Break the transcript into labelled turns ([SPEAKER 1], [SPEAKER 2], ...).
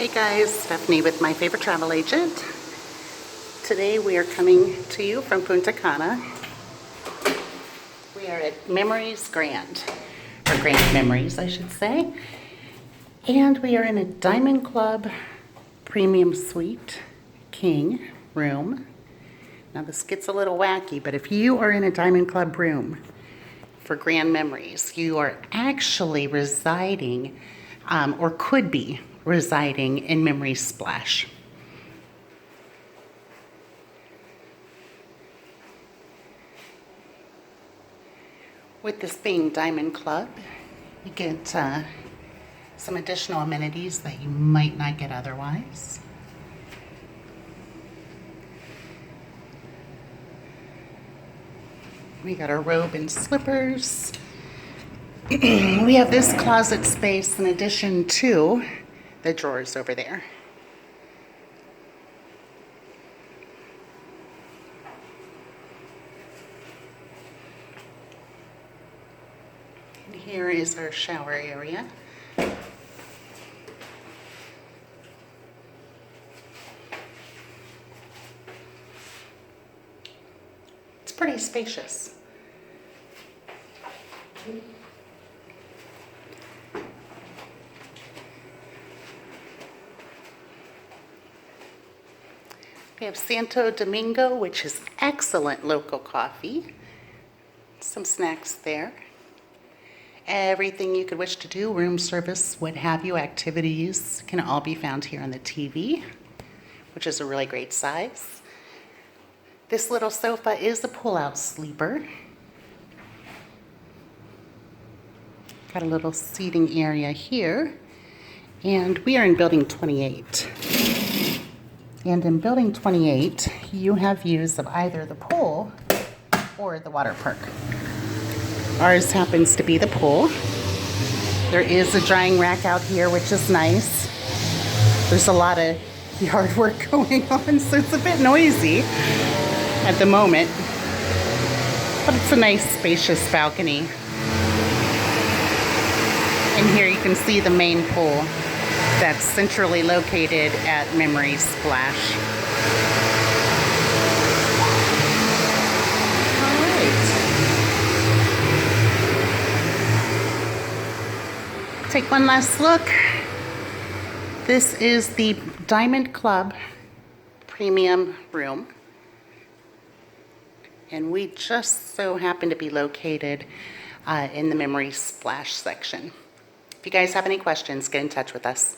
[SPEAKER 1] Hey guys, Stephanie with My Favorite Travel Agent. Today we are coming to you from Punta Cana. We are at Memories Grand, or Grand Memories I should say. And we are in a Diamond Club Premium Suite King room. Now this gets a little wacky, but if you are in a Diamond Club room for Grand Memories, you are actually residing, or could be residing in Memories Splash. With this being Diamond Club, you get some additional amenities that you might not get otherwise. We got our robe and slippers. We have this closet space in addition to the drawers over there. And here is our shower area. It's pretty spacious. We have Santo Domingo, which is excellent local coffee. Some snacks there. Everything you could wish to do, room service, what have you, activities, can all be found here on the TV, which is a really great size. This little sofa is a pull-out sleeper. Got a little seating area here. And we are in building 28. And in building 28, you have views of either the pool or the water park. Ours happens to be the pool. There is a drying rack out here, which is nice. There's a lot of yard work going on, so it's a bit noisy at the moment. But it's a nice, spacious balcony. And here you can see the main pool that's centrally located at Memories Splash. All right. Take one last look. This is the Diamond Club Premium Room. And we just so happen to be located in the Memories Splash section. If you guys have any questions, get in touch with us.